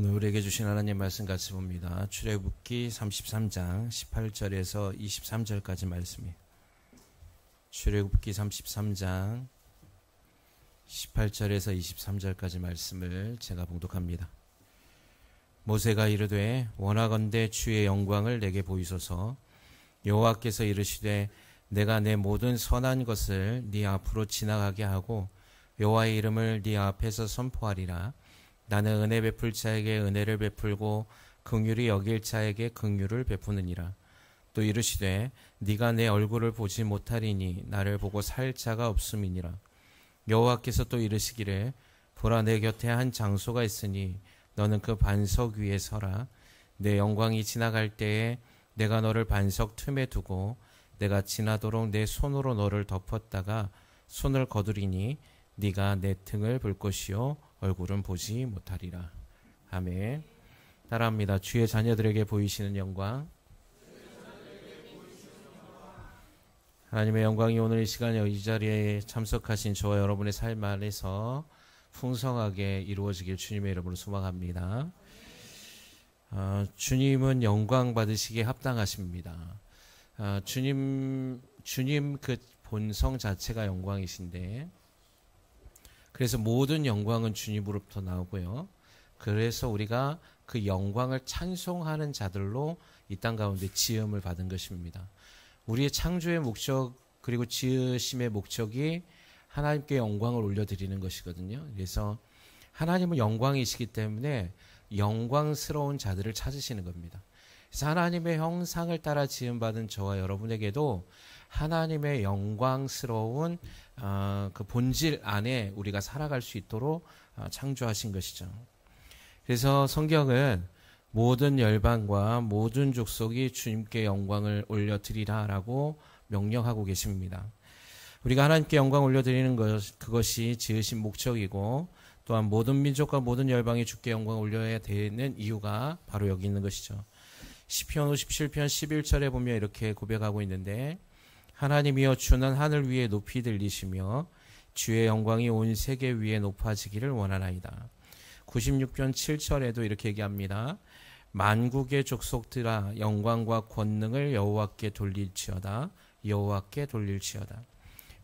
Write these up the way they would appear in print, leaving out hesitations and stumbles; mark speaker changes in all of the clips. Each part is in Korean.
Speaker 1: 오늘 우리에게 주신 하나님 말씀 같이 봅니다. 출애굽기 33장 18절에서 23절까지 말씀이에요. 출애굽기 33장 18절에서 23절까지 말씀을 제가 봉독합니다. 모세가 이르되 원하건대 주의 영광을 내게 보이소서. 여호와께서 이르시되 내가 내 모든 선한 것을 네 앞으로 지나가게 하고 여호와의 이름을 네 앞에서 선포하리라. 나는 은혜 베풀 자에게 은혜를 베풀고 긍휼히 여길 자에게 긍휼을 베푸느니라. 또 이르시되 네가 내 얼굴을 보지 못하리니 나를 보고 살 자가 없음이니라. 여호와께서 또 이르시기를 보라 내 곁에 한 장소가 있으니 너는 그 반석 위에 서라. 내 영광이 지나갈 때에 내가 너를 반석 틈에 두고 내가 지나도록 내 손으로 너를 덮었다가 손을 거두리니 네가 내 등을 볼 것이요 얼굴은 보지 못하리라. 아멘. 따라합니다. 주의 자녀들에게 보이시는 영광. 하나님의 영광이 오늘 이 시간에 이 자리에 참석하신 저와 여러분의 삶 안에서 풍성하게 이루어지길 주님의 이름으로 소망합니다. 주님은 영광 받으시기에 합당하십니다. 주님 그 본성 자체가 영광이신데, 그래서 모든 영광은 주님으로부터 나오고요. 그래서 우리가 그 영광을 찬송하는 자들로 이 땅 가운데 지음을 받은 것입니다. 우리의 창조의 목적 그리고 지으심의 목적이 하나님께 영광을 올려드리는 것이거든요. 그래서 하나님은 영광이시기 때문에 영광스러운 자들을 찾으시는 겁니다. 그래서 하나님의 형상을 따라 지음받은 저와 여러분에게도 하나님의 영광스러운 그 본질 안에 우리가 살아갈 수 있도록 창조하신 것이죠. 그래서 성경은 모든 열방과 모든 족속이 주님께 영광을 올려드리라 라고 명령하고 계십니다. 우리가 하나님께 영광 올려드리는 것, 그것이 지으신 목적이고, 또한 모든 민족과 모든 열방이 주께 영광 올려야 되는 이유가 바로 여기 있는 것이죠. 시편 57편 11절에 보면 이렇게 고백하고 있는데, 하나님이여 주는 하늘 위에 높이 들리시며 주의 영광이 온 세계 위에 높아지기를 원하나이다. 96편 7절에도 이렇게 얘기합니다. 만국의 족속들아 영광과 권능을 여호와께 돌릴지어다. 여호와께 돌릴지어다.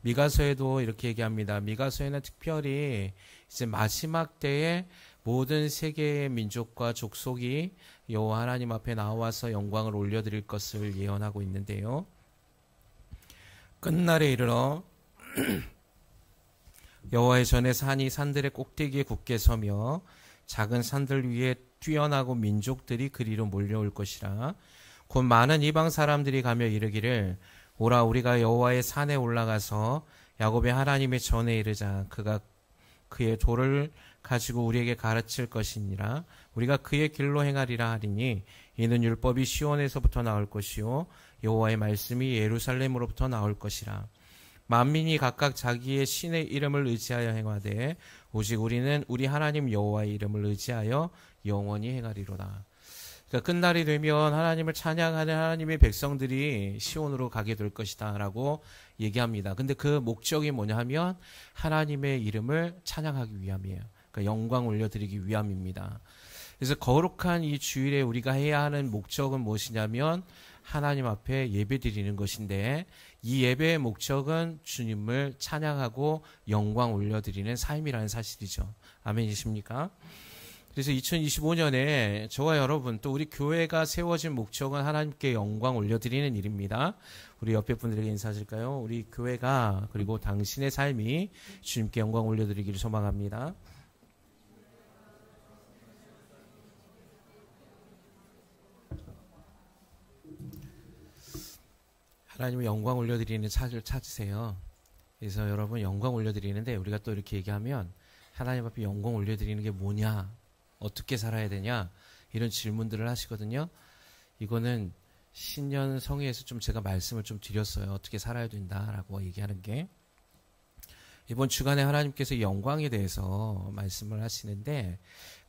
Speaker 1: 미가서에도 이렇게 얘기합니다. 미가서에는 특별히 이제 마지막 때에 모든 세계의 민족과 족속이 여호와 하나님 앞에 나와서 영광을 올려드릴 것을 예언하고 있는데요. 끝날에 이르러 여호와의 전에 산이 산들의 꼭대기에 굳게 서며 작은 산들 위에 뛰어나고 민족들이 그리로 몰려올 것이라. 곧 많은 이방 사람들이 가며 이르기를 오라 우리가 여호와의 산에 올라가서 야곱의 하나님의 전에 이르자. 그가 그의 도를 가지고 우리에게 가르칠 것이니라. 우리가 그의 길로 행하리라 하리니 이는 율법이 시온에서부터 나올 것이요 여호와의 말씀이 예루살렘으로부터 나올 것이라. 만민이 각각 자기의 신의 이름을 의지하여 행하되 오직 우리는 우리 하나님 여호와의 이름을 의지하여 영원히 행하리로다. 그러니까 끝날이 되면 하나님을 찬양하는 하나님의 백성들이 시온으로 가게 될 것이다 라고 얘기합니다. 근데 그 목적이 뭐냐 하면 하나님의 이름을 찬양하기 위함이에요. 그러니까 영광 올려드리기 위함입니다. 그래서 거룩한 이 주일에 우리가 해야 하는 목적은 무엇이냐면 하나님 앞에 예배 드리는 것인데, 이 예배의 목적은 주님을 찬양하고 영광 올려드리는 삶이라는 사실이죠. 아멘이십니까? 그래서 2025년에 저와 여러분 또 우리 교회가 세워진 목적은 하나님께 영광 올려드리는 일입니다. 우리 옆에 분들에게 인사하실까요? 우리 교회가 그리고 당신의 삶이 주님께 영광 올려드리기를 소망합니다. 하나님의 영광 올려드리는 차를 찾으세요. 그래서 여러분 영광 올려드리는데 우리가 또 이렇게 얘기하면 하나님 앞에 영광 올려드리는 게 뭐냐? 어떻게 살아야 되냐? 이런 질문들을 하시거든요. 이거는 신년 성회에서 좀 제가 말씀을 좀 드렸어요. 어떻게 살아야 된다라고 얘기하는 게. 이번 주간에 하나님께서 영광에 대해서 말씀을 하시는데,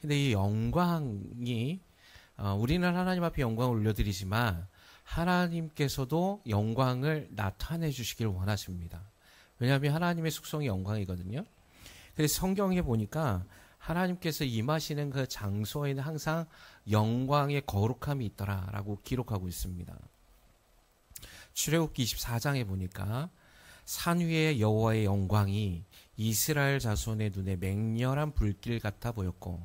Speaker 1: 근데 이 영광이 우리는 하나님 앞에 영광을 올려드리지만 하나님께서도 영광을 나타내 주시길 원하십니다. 왜냐하면 하나님의 속성이 영광이거든요. 그래서 성경에 보니까 하나님께서 임하시는 그 장소에는 항상 영광의 거룩함이 있더라라고 기록하고 있습니다. 출애굽기 24장에 보니까 산 위에 여호와의 영광이 이스라엘 자손의 눈에 맹렬한 불길 같아 보였고,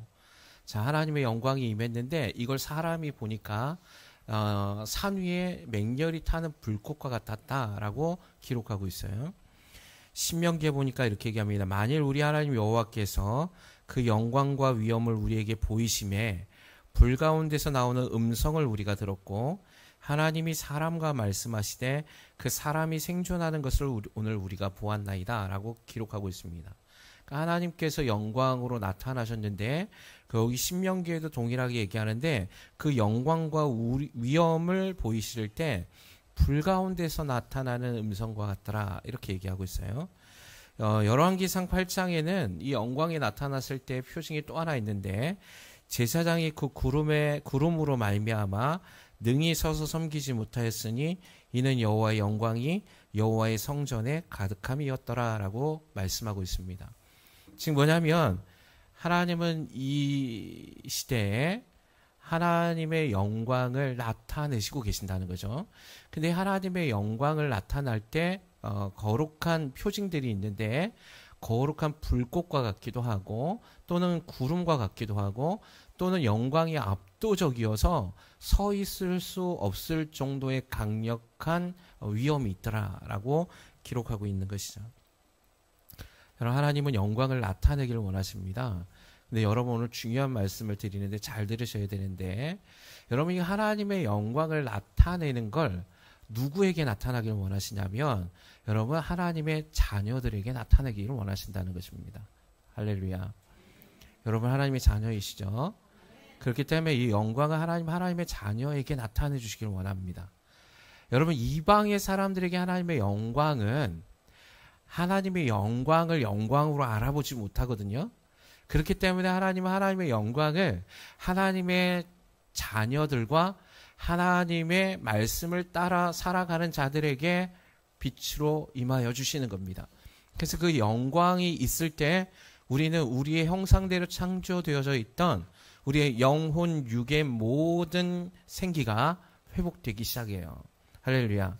Speaker 1: 자, 하나님의 영광이 임했는데 이걸 사람이 보니까 산 위에 맹렬히 타는 불꽃과 같았다라고 기록하고 있어요. 신명기에 보니까 이렇게 얘기합니다. 만일 우리 하나님 여호와께서 그 영광과 위엄을 우리에게 보이심에 불 가운데서 나오는 음성을 우리가 들었고, 하나님이 사람과 말씀하시되 그 사람이 생존하는 것을 오늘 우리가 보았나이다 라고 기록하고 있습니다. 그러니까 하나님께서 영광으로 나타나셨는데 여기 신명기에도 동일하게 얘기하는데 그 영광과 위엄을 보이실 때 불 가운데서 나타나는 음성과 같더라 이렇게 얘기하고 있어요. 열왕기상 8장에는 이 영광이 나타났을 때 표징이 또 하나 있는데, 제사장이 그 구름으로 말미암아 능히 서서 섬기지 못하였으니 이는 여호와의 영광이 여호와의 성전에 가득함이었더라라고 말씀하고 있습니다. 지금 뭐냐면 하나님은 이 시대에 하나님의 영광을 나타내시고 계신다는 거죠. 근데 하나님의 영광을 나타날 때 거룩한 표징들이 있는데, 거룩한 불꽃과 같기도 하고 또는 구름과 같기도 하고 또는 영광이 압도적이어서 서 있을 수 없을 정도의 강력한 위엄이 있더라라고 기록하고 있는 것이죠. 여러분, 하나님은 영광을 나타내기를 원하십니다. 근데 여러분, 오늘 중요한 말씀을 드리는데 잘 들으셔야 되는데, 여러분이 하나님의 영광을 나타내는 걸 누구에게 나타나기를 원하시냐면 여러분, 하나님의 자녀들에게 나타내기를 원하신다는 것입니다. 할렐루야. 여러분, 하나님의 자녀이시죠? 그렇기 때문에 이 영광을 하나님의 자녀에게 나타내 주시기를 원합니다. 여러분, 이방의 사람들에게 하나님의 영광은 하나님의 영광을 영광으로 알아보지 못하거든요. 그렇기 때문에 하나님은 하나님의 영광을 하나님의 자녀들과 하나님의 말씀을 따라 살아가는 자들에게 빛으로 임하여 주시는 겁니다. 그래서 그 영광이 있을 때 우리는 우리의 형상대로 창조되어져 있던 우리의 영혼, 육의 모든 생기가 회복되기 시작해요. 할렐루야.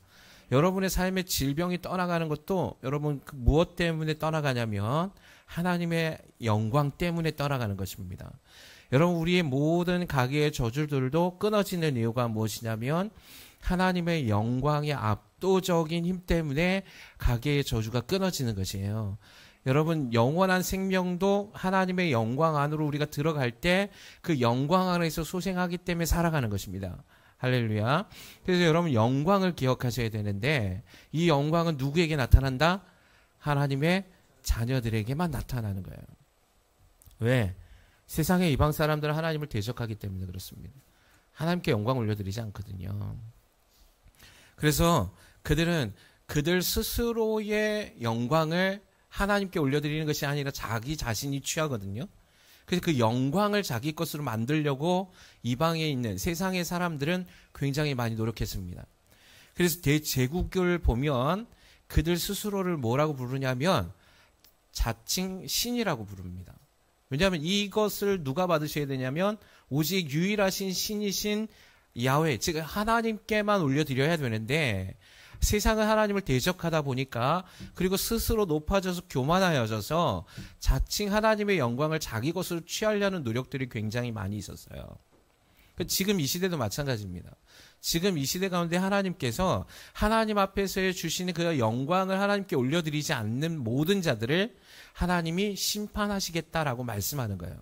Speaker 1: 여러분의 삶의 질병이 떠나가는 것도 여러분 무엇 때문에 떠나가냐면 하나님의 영광 때문에 떠나가는 것입니다. 여러분, 우리의 모든 가게의 저주들도 끊어지는 이유가 무엇이냐면 하나님의 영광의 압도적인 힘 때문에 가게의 저주가 끊어지는 것이에요. 여러분, 영원한 생명도 하나님의 영광 안으로 우리가 들어갈 때 그 영광 안에서 소생하기 때문에 살아가는 것입니다. 할렐루야. 그래서 여러분, 영광을 기억하셔야 되는데 이 영광은 누구에게 나타난다? 하나님의 자녀들에게만 나타나는 거예요. 왜? 세상의 이방 사람들은 하나님을 대적하기 때문에 그렇습니다. 하나님께 영광 올려드리지 않거든요. 그래서 그들은 그들 스스로의 영광을 하나님께 올려드리는 것이 아니라 자기 자신이 취하거든요. 그래서 그 영광을 자기 것으로 만들려고 이방에 있는 세상의 사람들은 굉장히 많이 노력했습니다. 그래서 대제국을 보면 그들 스스로를 뭐라고 부르냐면 자칭 신이라고 부릅니다. 왜냐하면 이것을 누가 받으셔야 되냐면 오직 유일하신 신이신 야훼, 즉 하나님께만 올려드려야 되는데 세상은 하나님을 대적하다 보니까 그리고 스스로 높아져서 교만하여져서 자칭 하나님의 영광을 자기 것으로 취하려는 노력들이 굉장히 많이 있었어요. 지금 이 시대도 마찬가지입니다. 지금 이 시대 가운데 하나님께서 하나님 앞에서 주시는 그 영광을 하나님께 올려드리지 않는 모든 자들을 하나님이 심판하시겠다라고 말씀하는 거예요.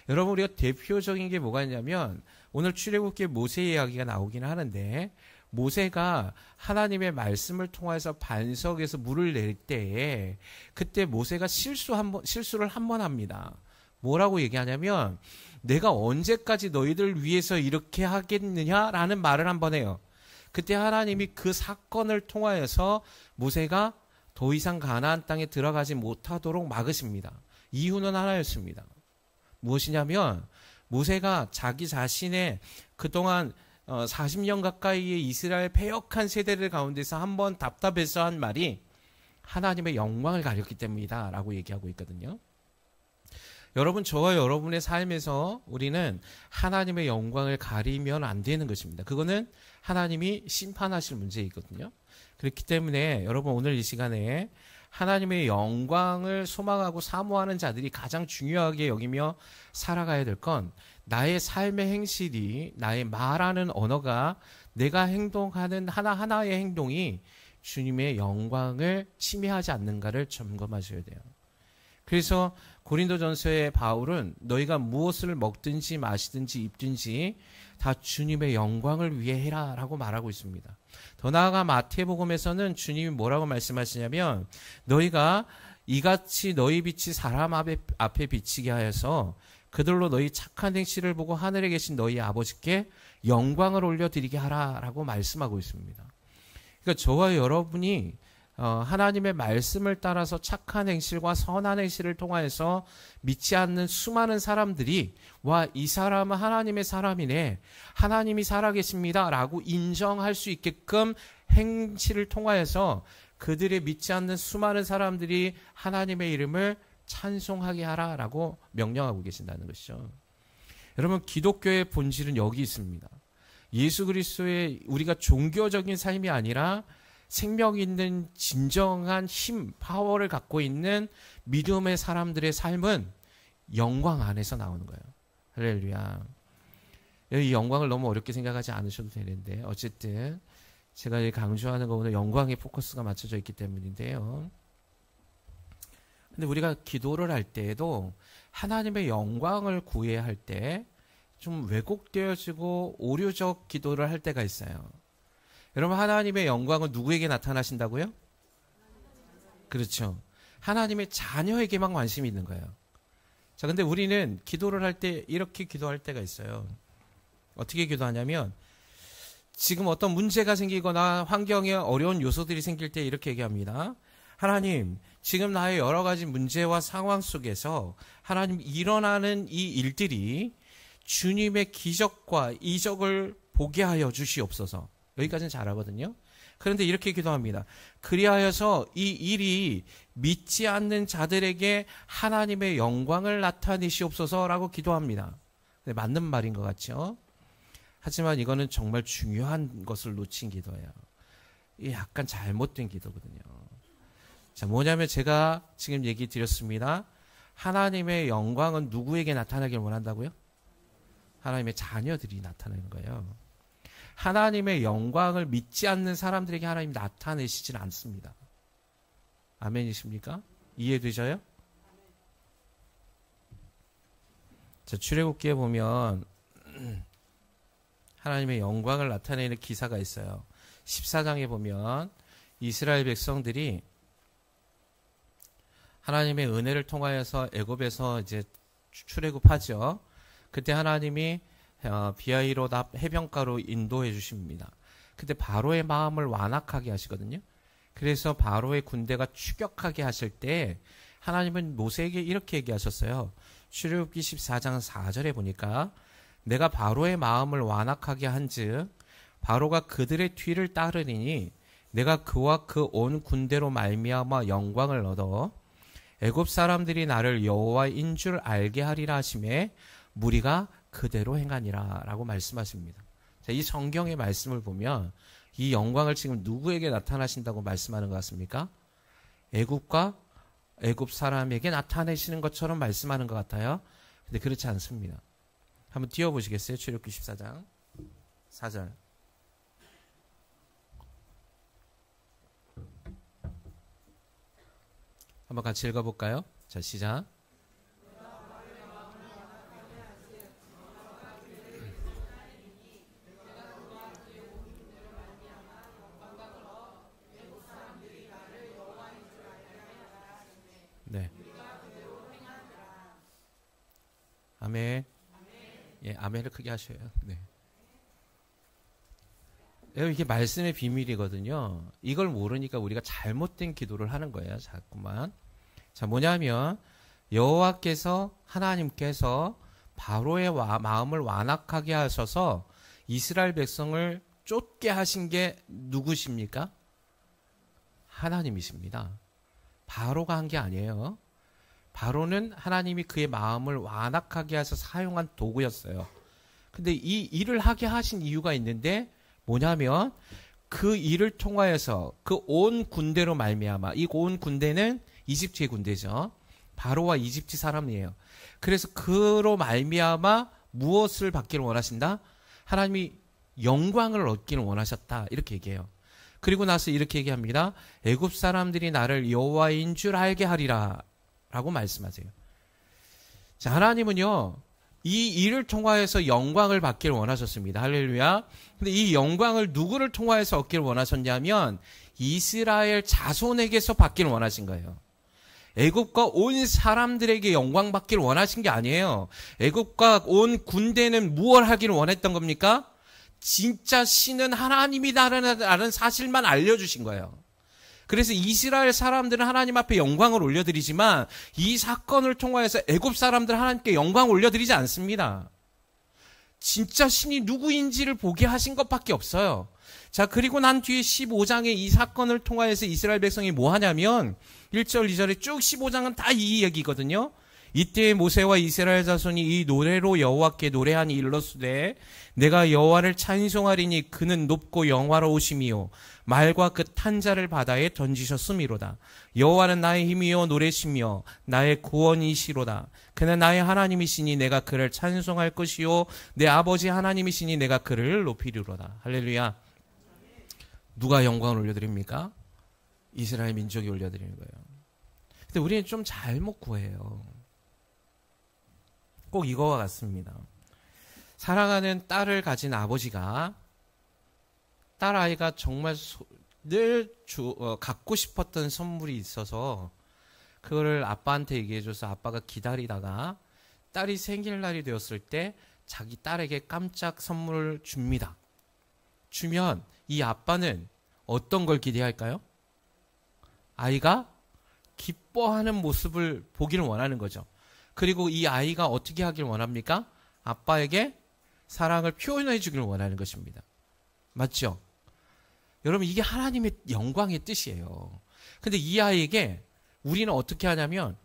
Speaker 1: 여러분, 우리가 대표적인 게 뭐가 있냐면 오늘 출애굽기에 모세 이야기가 나오기는 하는데 모세가 하나님의 말씀을 통해서 반석에서 물을 낼 때에 그때 모세가 실수를 한 번 합니다. 뭐라고 얘기하냐면 내가 언제까지 너희들 위해서 이렇게 하겠느냐라는 말을 한 번 해요. 그때 하나님이 그 사건을 통하여서 모세가 더 이상 가나안 땅에 들어가지 못하도록 막으십니다. 이유는 하나였습니다. 무엇이냐면 모세가 자기 자신의 그동안 40년 가까이의 이스라엘 패역한 세대들 가운데서 한번 답답해서 한 말이 하나님의 영광을 가렸기 때문이다 라고 얘기하고 있거든요. 여러분, 저와 여러분의 삶에서 우리는 하나님의 영광을 가리면 안 되는 것입니다. 그거는 하나님이 심판하실 문제이거든요. 그렇기 때문에 여러분, 오늘 이 시간에 하나님의 영광을 소망하고 사모하는 자들이 가장 중요하게 여기며 살아가야 될 건 나의 삶의 행실이, 나의 말하는 언어가, 내가 행동하는 하나하나의 행동이 주님의 영광을 침해하지 않는가를 점검하셔야 돼요. 그래서 고린도전서의 바울은 너희가 무엇을 먹든지 마시든지 입든지 다 주님의 영광을 위해 해라 라고 말하고 있습니다. 더 나아가 마태복음에서는 주님이 뭐라고 말씀하시냐면 너희가 이같이 너희 빛이 사람 앞에 비치게 하여서 그들로 너희 착한 행실을 보고 하늘에 계신 너희 아버지께 영광을 올려드리게 하라 라고 말씀하고 있습니다. 그러니까 저와 여러분이 하나님의 말씀을 따라서 착한 행실과 선한 행실을 통하여서 믿지 않는 수많은 사람들이 와, 이 사람은 하나님의 사람이네, 하나님이 살아계십니다 라고 인정할 수 있게끔 행실을 통하여서 그들의 믿지 않는 수많은 사람들이 하나님의 이름을 찬송하게 하라 라고 명령하고 계신다는 것이죠. 여러분, 기독교의 본질은 여기 있습니다. 예수 그리스도의 우리가 종교적인 삶이 아니라 생명 있는 진정한 힘, 파워를 갖고 있는 믿음의 사람들의 삶은 영광 안에서 나오는 거예요. 할렐루야. 이 영광을 너무 어렵게 생각하지 않으셔도 되는데 어쨌든 제가 강조하는 거 오늘 영광에 포커스가 맞춰져 있기 때문인데요. 근데 우리가 기도를 할 때에도 하나님의 영광을 구해야 할 때 좀 왜곡되어지고 오류적 기도를 할 때가 있어요. 여러분, 하나님의 영광은 누구에게 나타나신다고요? 그렇죠. 하나님의 자녀에게만 관심이 있는 거예요. 자, 근데 우리는 기도를 할 때 이렇게 기도할 때가 있어요. 어떻게 기도하냐면 지금 어떤 문제가 생기거나 환경에 어려운 요소들이 생길 때 이렇게 얘기합니다. 하나님, 지금 나의 여러 가지 문제와 상황 속에서 하나님 일어나는 이 일들이 주님의 기적과 이적을 보게 하여 주시옵소서. 여기까지는 잘하거든요. 그런데 이렇게 기도합니다. 그리하여서 이 일이 믿지 않는 자들에게 하나님의 영광을 나타내시옵소서라고 기도합니다. 맞는 말인 것 같죠? 하지만 이거는 정말 중요한 것을 놓친 기도예요. 이게 약간 잘못된 기도거든요. 자, 뭐냐면 제가 지금 얘기 드렸습니다. 하나님의 영광은 누구에게 나타나길 원한다고요? 하나님의 자녀들이 나타내는 거예요. 하나님의 영광을 믿지 않는 사람들에게 하나님 나타내시진 않습니다. 아멘이십니까? 이해되셔요? 자, 출애굽기에 보면 하나님의 영광을 나타내는 기사가 있어요. 14장에 보면 이스라엘 백성들이 하나님의 은혜를 통하여서 애굽에서 이제 출애굽하죠. 그때 하나님이 비하이로다 해변가로 인도해 주십니다. 그때 바로의 마음을 완악하게 하시거든요. 그래서 바로의 군대가 추격하게 하실 때 하나님은 모세에게 이렇게 얘기하셨어요. 출애굽기 14장 4절에 보니까 내가 바로의 마음을 완악하게 한즉 바로가 그들의 뒤를 따르리니 내가 그와 그 온 군대로 말미암아 영광을 얻어 애굽 사람들이 나를 여호와인 줄 알게 하리라 하시매 무리가 그대로 행하니라 라고 말씀하십니다. 자, 이 성경의 말씀을 보면 이 영광을 지금 누구에게 나타나신다고 말씀하는 것 같습니까? 애굽과 애굽 사람에게 나타내시는 것처럼 말씀하는 것 같아요. 근데 그렇지 않습니다. 한번 띄워보시겠어요? 출애굽기 14장 4절. 한번 같이 읽어볼까요? 자, 시작. 네. 아멘. 예, 아멘을 크게 하셔요. 네. 이게 말씀의 비밀이거든요. 이걸 모르니까 우리가 잘못된 기도를 하는 거예요. 자꾸만. 자, 뭐냐면 여호와께서 하나님께서 바로의 마음을 완악하게 하셔서 이스라엘 백성을 쫓게 하신 게 누구십니까? 하나님이십니다. 바로가 한 게 아니에요. 바로는 하나님이 그의 마음을 완악하게 해서 사용한 도구였어요. 근데 이 일을 하게 하신 이유가 있는데 뭐냐면 그 일을 통하여서 그 온 군대로 말미암아, 이 온 군대는 이집트의 군대죠. 바로와 이집트 사람이에요. 그래서 그로 말미암아 무엇을 받기를 원하신다? 하나님이 영광을 얻기를 원하셨다. 이렇게 얘기해요. 그리고 나서 이렇게 얘기합니다. 애굽 사람들이 나를 여호와인 줄 알게 하리라 라고 말씀하세요. 자, 하나님은요, 이 일을 통하여서 영광을 받기를 원하셨습니다. 할렐루야. 근데 이 영광을 누구를 통하여서 얻기를 원하셨냐면 이스라엘 자손에게서 받기를 원하신 거예요. 애굽과 온 사람들에게 영광 받기를 원하신 게 아니에요. 애굽과 온 군대는 무엇을 하기를 원했던 겁니까? 진짜 신은 하나님이다라는 사실만 알려주신 거예요. 그래서 이스라엘 사람들은 하나님 앞에 영광을 올려드리지만 이 사건을 통하여서 애굽 사람들 하나님께 영광을 올려드리지 않습니다. 진짜 신이 누구인지를 보게 하신 것밖에 없어요. 자, 그리고 난 뒤에 15장에 이 사건을 통하여서 이스라엘 백성이 뭐 하냐면 1절, 2절에 쭉 15장은 다 이 얘기거든요. 이때 모세와 이스라엘 자손이 이 노래로 여호와께 노래하니 일러스되 내가 여호와를 찬송하리니 그는 높고 영화로우심이요 말과 그 탄자를 바다에 던지셨음이로다. 여호와는 나의 힘이요 노래시며 나의 구원이시로다. 그는 나의 하나님이시니 내가 그를 찬송할 것이요 내 아버지 하나님이시니 내가 그를 높이리로다. 할렐루야. 누가 영광을 올려드립니까? 이스라엘 민족이 올려드리는 거예요. 근데 우리는 좀 잘못 구해요. 꼭 이거와 같습니다. 사랑하는 딸을 가진 아버지가 딸아이가 정말 늘 갖고 싶었던 선물이 있어서 그거를 아빠한테 얘기해줘서 아빠가 기다리다가 딸이 생일날이 되었을 때 자기 딸에게 깜짝 선물을 줍니다. 주면 이 아빠는 어떤 걸 기대할까요? 아이가 기뻐하는 모습을 보기를 원하는 거죠. 그리고 이 아이가 어떻게 하길 원합니까? 아빠에게 사랑을 표현해 주기를 원하는 것입니다. 맞죠? 여러분, 이게 하나님의 영광의 뜻이에요. 근데 이 아이에게 우리는 어떻게 하냐면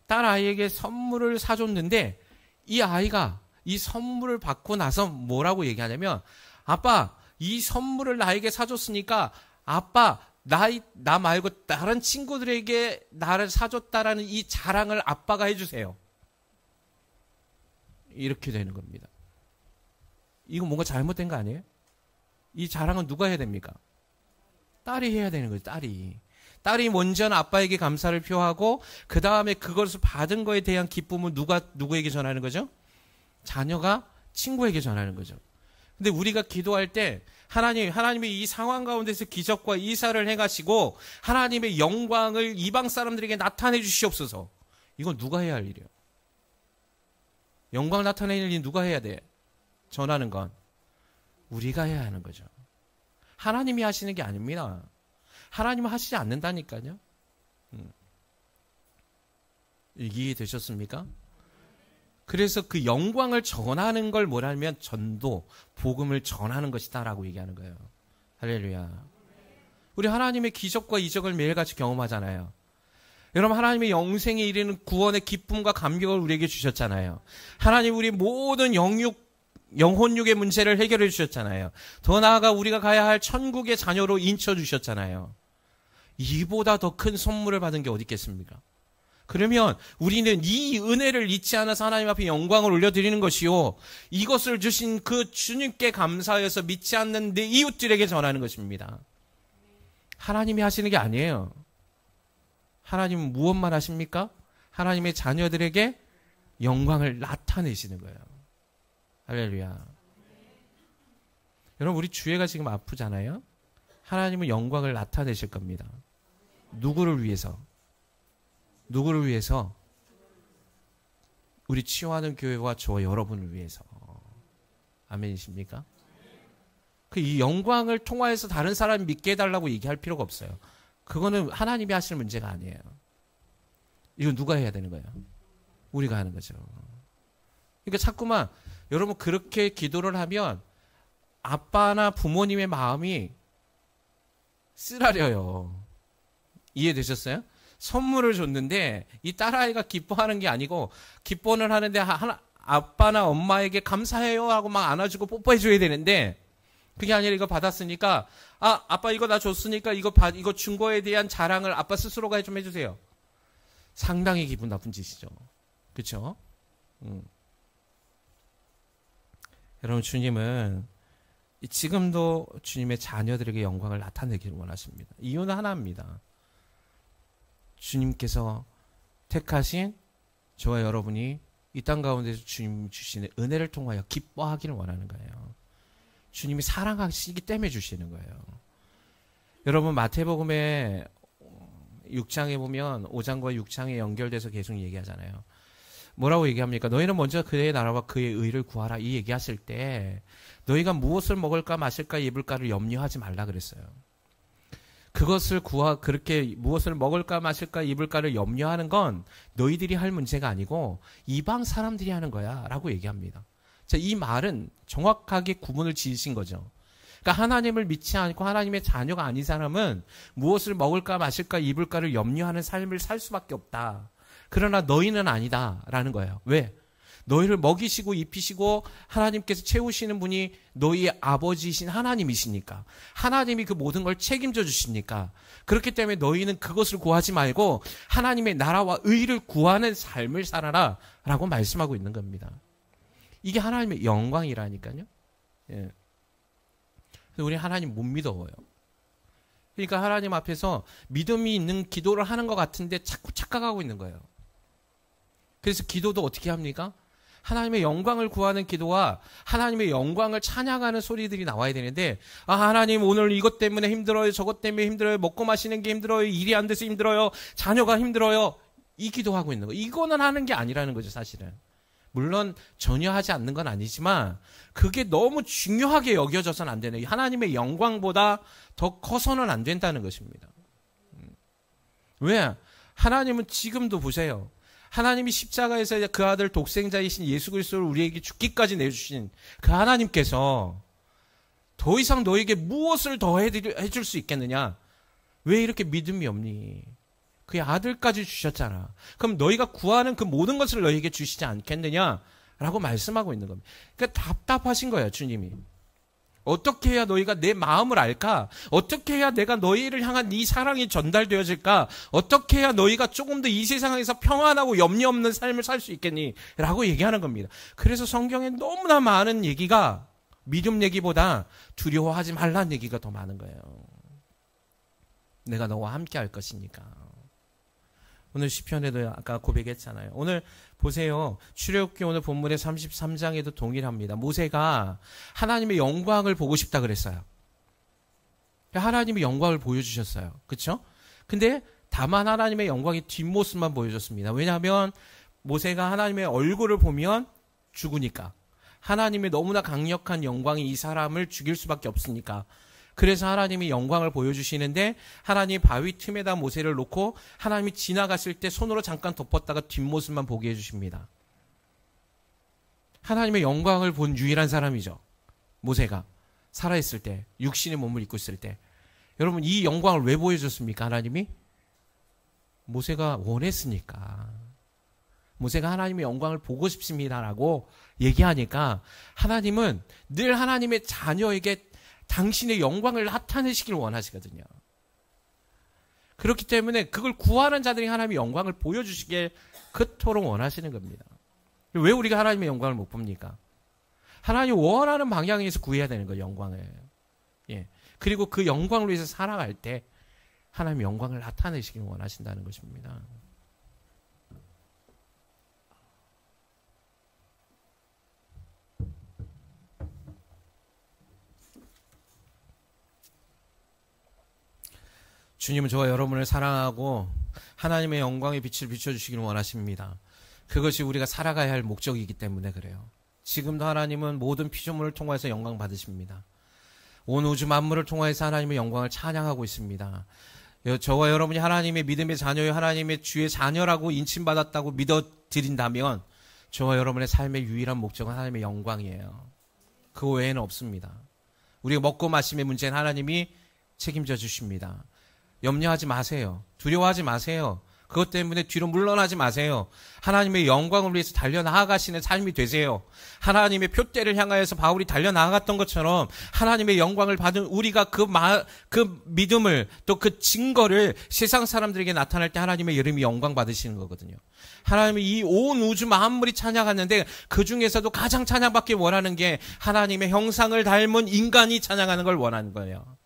Speaker 1: 딸 아이에게 선물을 사줬는데 이 아이가 이 선물을 받고 나서 뭐라고 얘기하냐면 아빠, 이 선물을 나에게 사줬으니까 아빠, 나 말고 다른 친구들에게 나를 사줬다라는 이 자랑을 아빠가 해주세요. 이렇게 되는 겁니다. 이거 뭔가 잘못된 거 아니에요? 이 자랑은 누가 해야 됩니까? 딸이 해야 되는 거죠. 딸이 먼저는 아빠에게 감사를 표하고 그 다음에 그것을 받은 거에 대한 기쁨을 누구에게 전하는 거죠? 자녀가 친구에게 전하는 거죠. 근데 우리가 기도할 때 하나님이 이 상황 가운데서 기적과 이사를 행하시고 하나님의 영광을 이방 사람들에게 나타내 주시옵소서. 이건 누가 해야 할 일이에요? 영광 나타내는 일 누가 해야 돼? 전하는 건 우리가 해야 하는 거죠. 하나님이 하시는 게 아닙니다. 하나님은 하시지 않는다니까요. 이해되셨습니까? 그래서 그 영광을 전하는 걸 뭐라면 전도, 복음을 전하는 것이다라고 얘기하는 거예요. 할렐루야. 우리 하나님의 기적과 이적을 매일같이 경험하잖아요. 여러분, 하나님의 영생에 이르는 구원의 기쁨과 감격을 우리에게 주셨잖아요. 하나님 우리 모든 영혼육의 문제를 해결해 주셨잖아요. 더 나아가 우리가 가야 할 천국의 자녀로 인쳐 주셨잖아요. 이보다 더 큰 선물을 받은 게 어디 있겠습니까? 그러면 우리는 이 은혜를 잊지 않아서 하나님 앞에 영광을 올려드리는 것이요, 이것을 주신 그 주님께 감사해서 믿지 않는 내 이웃들에게 전하는 것입니다. 하나님이 하시는 게 아니에요. 하나님은 무엇만 하십니까? 하나님의 자녀들에게 영광을 나타내시는 거예요. 할렐루야. 여러분, 우리 주애가 지금 아프잖아요. 하나님은 영광을 나타내실 겁니다. 누구를 위해서? 누구를 위해서? 우리 치유하는 교회와 저와 여러분을 위해서. 아멘이십니까? 이 영광을 통하여서 다른 사람이 믿게 해달라고 얘기할 필요가 없어요. 그거는 하나님이 하실 문제가 아니에요. 이건 누가 해야 되는 거예요? 우리가 하는 거죠. 그러니까 자꾸만 여러분 그렇게 기도를 하면 아빠나 부모님의 마음이 쓰라려요. 이해되셨어요? 선물을 줬는데 이 딸아이가 기뻐하는 게 아니고 기뻐는 하는데 아빠나 엄마에게 감사해요 하고 막 안아주고 뽀뽀해줘야 되는데 그게 아니라 이거 받았으니까 아빠 이거 나 줬으니까 이거 준 거에 대한 자랑을 아빠 스스로가 좀 해주세요. 상당히 기분 나쁜 짓이죠. 그렇죠? 여러분 주님은 지금도 주님의 자녀들에게 영광을 나타내기를 원하십니다. 이유는 하나입니다. 주님께서 택하신 저와 여러분이 이 땅 가운데서 주님 주시는 은혜를 통하여 기뻐하기를 원하는 거예요. 주님이 사랑하시기 때문에 주시는 거예요. 여러분 마태복음에 6장에 보면 5장과 6장에 연결돼서 계속 얘기하잖아요. 뭐라고 얘기합니까? 너희는 먼저 그의 나라와 그의 의를 구하라 이 얘기하실 때 너희가 무엇을 먹을까 마실까 입을까를 염려하지 말라 그랬어요. 그것을 그렇게 무엇을 먹을까 마실까 입을까를 염려하는 건 너희들이 할 문제가 아니고 이방 사람들이 하는 거야 라고 얘기합니다. 자, 이 말은 정확하게 구분을 지으신 거죠. 그러니까 하나님을 믿지 않고 하나님의 자녀가 아닌 사람은 무엇을 먹을까 마실까 입을까를 염려하는 삶을 살 수밖에 없다. 그러나 너희는 아니다라는 거예요. 왜? 너희를 먹이시고 입히시고 하나님께서 채우시는 분이 너희의 아버지이신 하나님이시니까. 하나님이 그 모든 걸 책임져 주시니까. 그렇기 때문에 너희는 그것을 구하지 말고 하나님의 나라와 의를 구하는 삶을 살아라 라고 말씀하고 있는 겁니다. 이게 하나님의 영광이라니까요. 예. 우리 하나님 못 믿어요. 그러니까 하나님 앞에서 믿음이 있는 기도를 하는 것 같은데 자꾸 착각하고 있는 거예요. 그래서 기도도 어떻게 합니까? 하나님의 영광을 구하는 기도와 하나님의 영광을 찬양하는 소리들이 나와야 되는데 하나님 오늘 이것 때문에 힘들어요. 저것 때문에 힘들어요. 먹고 마시는 게 힘들어요. 일이 안 돼서 힘들어요. 자녀가 힘들어요. 이 기도하고 있는 거예요. 이거는 하는 게 아니라는 거죠, 사실은. 물론 전혀 하지 않는 건 아니지만 그게 너무 중요하게 여겨져서는 안 되는 하나님의 영광보다 더 커서는 안 된다는 것입니다. 왜? 하나님은 지금도 보세요. 하나님이 십자가에서 그 아들 독생자이신 예수 그리스도를 우리에게 죽기까지 내주신 그 하나님께서 더 이상 너에게 무엇을 더 해줄 수 있겠느냐? 왜 이렇게 믿음이 없니? 그의 아들까지 주셨잖아. 그럼 너희가 구하는 그 모든 것을 너희에게 주시지 않겠느냐? 라고 말씀하고 있는 겁니다. 그러니까 답답하신 거예요, 주님이. 어떻게 해야 너희가 내 마음을 알까? 어떻게 해야 내가 너희를 향한 이 사랑이 전달되어질까? 어떻게 해야 너희가 조금 더 이 세상에서 평안하고 염려 없는 삶을 살 수 있겠니? 라고 얘기하는 겁니다. 그래서 성경에 너무나 많은 얘기가 믿음 얘기보다 두려워하지 말라는 얘기가 더 많은 거예요. 내가 너와 함께 할 것이니까. 오늘 시편에도 아까 고백했잖아요. 오늘 보세요. 출애굽기 오늘 본문의 33장에도 동일합니다. 모세가 하나님의 영광을 보고 싶다 그랬어요. 하나님의 영광을 보여주셨어요. 그렇죠? 근데 다만 하나님의 영광의 뒷모습만 보여줬습니다. 왜냐하면 모세가 하나님의 얼굴을 보면 죽으니까. 하나님의 너무나 강력한 영광이 이 사람을 죽일 수밖에 없으니까. 그래서 하나님이 영광을 보여주시는데 하나님이 바위 틈에다 모세를 놓고 하나님이 지나갔을 때 손으로 잠깐 덮었다가 뒷모습만 보게 해주십니다. 하나님의 영광을 본 유일한 사람이죠. 모세가 살아있을 때, 육신의 몸을 입고 있을 때. 여러분 이 영광을 왜 보여줬습니까? 하나님이? 모세가 원했으니까. 모세가 하나님의 영광을 보고 싶습니다라고 얘기하니까 하나님은 늘 하나님의 자녀에게 당신의 영광을 나타내시길 원하시거든요. 그렇기 때문에 그걸 구하는 자들이 하나님의 영광을 보여주시길 그토록 원하시는 겁니다. 왜 우리가 하나님의 영광을 못 봅니까? 하나님이 원하는 방향에서 구해야 되는 거예요, 영광을. 예. 그리고 그 영광을 위해서 살아갈 때 하나님의 영광을 나타내시길 원하신다는 것입니다. 주님은 저와 여러분을 사랑하고 하나님의 영광의 빛을 비춰주시기를 원하십니다. 그것이 우리가 살아가야 할 목적이기 때문에 그래요. 지금도 하나님은 모든 피조물을 통해서 영광 받으십니다. 온 우주 만물을 통해서 하나님의 영광을 찬양하고 있습니다. 저와 여러분이 하나님의 믿음의 자녀요 하나님의 주의 자녀라고 인침받았다고 믿어드린다면 저와 여러분의 삶의 유일한 목적은 하나님의 영광이에요. 그 외에는 없습니다. 우리가 먹고 마심의 문제는 하나님이 책임져 주십니다. 염려하지 마세요. 두려워하지 마세요. 그것 때문에 뒤로 물러나지 마세요. 하나님의 영광을 위해서 달려나아가시는 삶이 되세요. 하나님의 표대를 향하여서 바울이 달려나아갔던 것처럼 하나님의 영광을 받은 우리가 그 믿음을 또 그 증거를 세상 사람들에게 나타낼 때 하나님의 이름이 영광 받으시는 거거든요. 하나님이 이 온 우주 만물이 찬양하는데 그 중에서도 가장 찬양받기 원하는 게 하나님의 형상을 닮은 인간이 찬양하는 걸 원하는 거예요.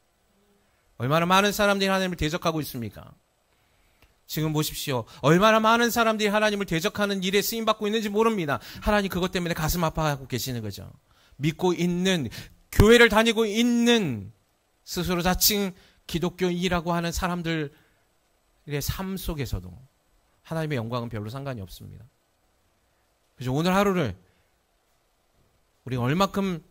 Speaker 1: 얼마나 많은 사람들이 하나님을 대적하고 있습니까? 지금 보십시오. 얼마나 많은 사람들이 하나님을 대적하는 일에 쓰임받고 있는지 모릅니다. 하나님 그것 때문에 가슴 아파하고 계시는 거죠. 믿고 있는, 교회를 다니고 있는 스스로 자칭 기독교인이라고 하는 사람들의 삶 속에서도 하나님의 영광은 별로 상관이 없습니다. 그래서 오늘 하루를 우리가 얼마큼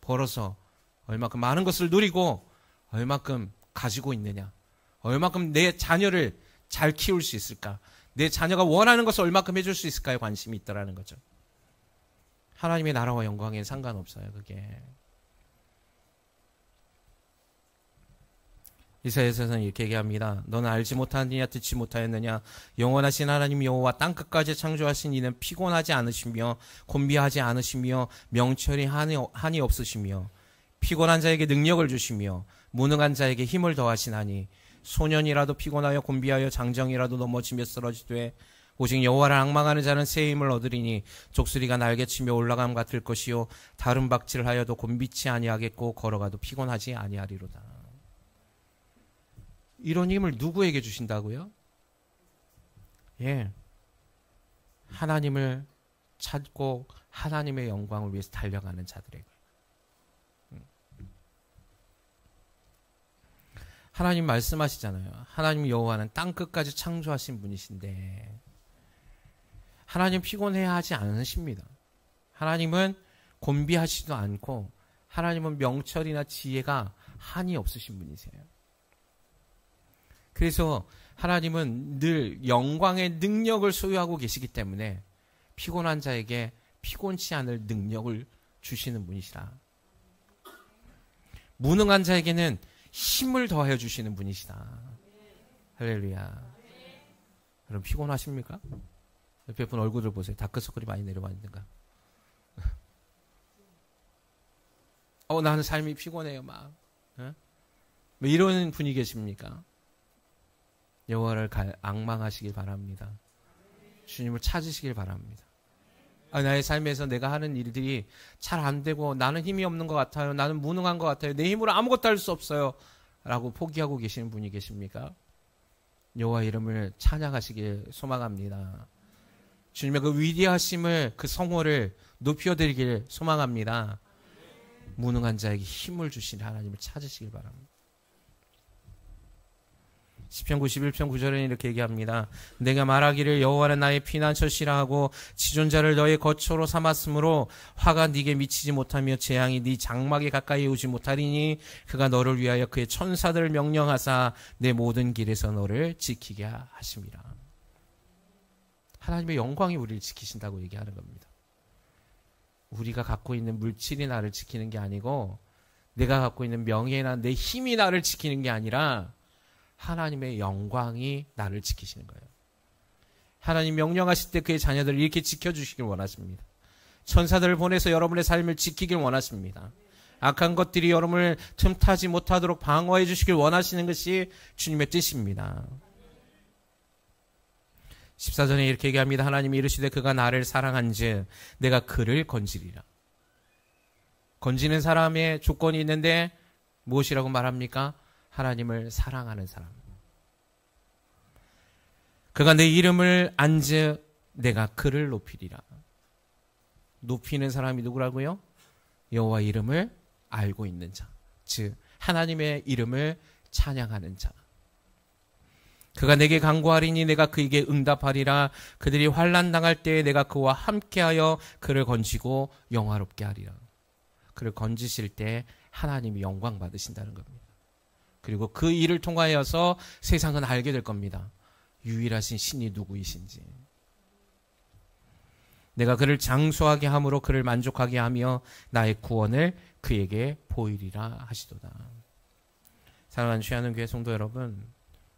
Speaker 1: 벌어서 얼마큼 많은 것을 누리고 얼마큼 가지고 있느냐, 얼마큼 내 자녀를 잘 키울 수 있을까, 내 자녀가 원하는 것을 얼마큼 해줄 수 있을까에 관심이 있다라는 거죠. 하나님의 나라와 영광에 상관없어요. 그게 이사야서는 이렇게 얘기합니다. 너는 알지 못하느냐, 듣지 못하였느냐. 영원하신 하나님 여호와 땅끝까지 창조하신 이는 피곤하지 않으시며 곤비하지 않으시며 명철이 한이 없으시며 피곤한 자에게 능력을 주시며 무능한 자에게 힘을 더하시나니 소년이라도 피곤하여 곤비하여 장정이라도 넘어지며 쓰러지되 오직 여호와를 앙망하는 자는 새 힘을 얻으리니 족수리가 날개치며 올라감 같을 것이요 다른 박질을 하여도 곤비치 아니하겠고 걸어가도 피곤하지 아니하리로다. 이런 힘을 누구에게 주신다고요? 예, 하나님을 찾고 하나님의 영광을 위해서 달려가는 자들에게. 하나님 말씀하시잖아요. 하나님 여호와는 땅끝까지 창조하신 분이신데 하나님 피곤해야 하지 않으십니다. 하나님은 곤비하시지도 않고 하나님은 명철이나 지혜가 한이 없으신 분이세요. 그래서 하나님은 늘 영광의 능력을 소유하고 계시기 때문에 피곤한 자에게 피곤치 않을 능력을 주시는 분이시라. 무능한 자에게는 힘을 더해 주시는 분이시다. 할렐루야. 여러분 피곤하십니까? 옆에 분 얼굴을 보세요. 다크서클이 많이 내려와 있는가? 나는 삶이 피곤해요. 막. 뭐 이런 분이 계십니까? 여호와를 앙망하시길 바랍니다. 주님을 찾으시길 바랍니다. 나의 삶에서 내가 하는 일들이 잘 안 되고 나는 힘이 없는 것 같아요. 나는 무능한 것 같아요. 내 힘으로 아무것도 할 수 없어요. 라고 포기하고 계시는 분이 계십니까? 여호와 이름을 찬양하시길 소망합니다. 주님의 그 위대하심을, 그 성호를 높여드리길 소망합니다. 무능한 자에게 힘을 주시는 하나님을 찾으시길 바랍니다. 시편 91편 9절에는 이렇게 얘기합니다. 내가 말하기를 여호와는 나의 피난처시라 하고 지존자를 너의 거처로 삼았으므로 화가 네게 미치지 못하며 재앙이 네 장막에 가까이 오지 못하리니 그가 너를 위하여 그의 천사들을 명령하사 내 모든 길에서 너를 지키게 하심이라. 하나님의 영광이 우리를 지키신다고 얘기하는 겁니다. 우리가 갖고 있는 물질이 나를 지키는 게 아니고 내가 갖고 있는 명예나 내 힘이 나를 지키는 게 아니라 하나님의 영광이 나를 지키시는 거예요. 하나님 명령하실 때 그의 자녀들을 이렇게 지켜주시길 원하십니다. 천사들을 보내서 여러분의 삶을 지키길 원하십니다. 악한 것들이 여러분을 틈타지 못하도록 방어해 주시길 원하시는 것이 주님의 뜻입니다. 14절에 이렇게 얘기합니다. 하나님이 이르시되 그가 나를 사랑한즉 내가 그를 건지리라. 건지는 사람의 조건이 있는데 무엇이라고 말합니까? 하나님을 사랑하는 사람. 그가 내 이름을 안즉 내가 그를 높이리라. 높이는 사람이 누구라고요? 여호와 이름을 알고 있는 자, 즉 하나님의 이름을 찬양하는 자. 그가 내게 간구하리니 내가 그에게 응답하리라. 그들이 환난 당할 때에 내가 그와 함께하여 그를 건지고 영화롭게 하리라. 그를 건지실 때 하나님이 영광 받으신다는 겁니다. 그리고 그 일을 통하여서 세상은 알게 될 겁니다. 유일하신 신이 누구이신지. 내가 그를 장수하게 함으로 그를 만족하게 하며 나의 구원을 그에게 보이리라 하시도다. 사랑하는 취하는 교회 성도 여러분,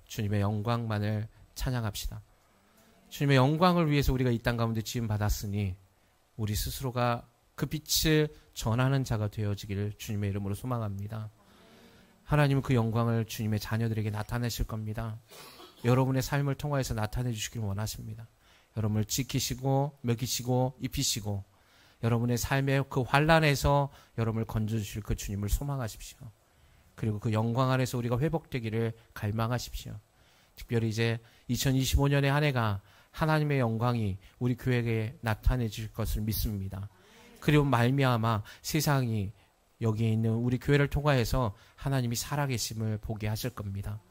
Speaker 1: 주님의 영광만을 찬양합시다. 주님의 영광을 위해서 우리가 이 땅 가운데 지음 받았으니 우리 스스로가 그 빛을 전하는 자가 되어지기를 주님의 이름으로 소망합니다. 하나님은 그 영광을 주님의 자녀들에게 나타내실 겁니다. 여러분의 삶을 통하여서 나타내 주시길 원하십니다. 여러분을 지키시고 먹이시고 입히시고 여러분의 삶의 그 환난에서 여러분을 건져주실 그 주님을 소망하십시오. 그리고 그 영광 안에서 우리가 회복되기를 갈망하십시오. 특별히 이제 2025년의 한 해가 하나님의 영광이 우리 교회에 나타내 주실 것을 믿습니다. 그리고 말미암아 세상이 여기에 있는 우리 교회를 통하여서 하나님이 살아계심을 보게 하실 겁니다.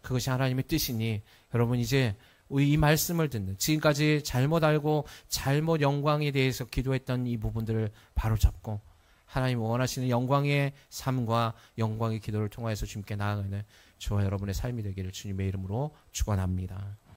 Speaker 1: 그것이 하나님의 뜻이니 여러분 이제 이 말씀을 듣는 지금까지 잘못 알고 잘못 영광에 대해서 기도했던 이 부분들을 바로잡고 하나님 원하시는 영광의 삶과 영광의 기도를 통하여서 주님께 나아가는 저와 여러분의 삶이 되기를 주님의 이름으로 축원합니다.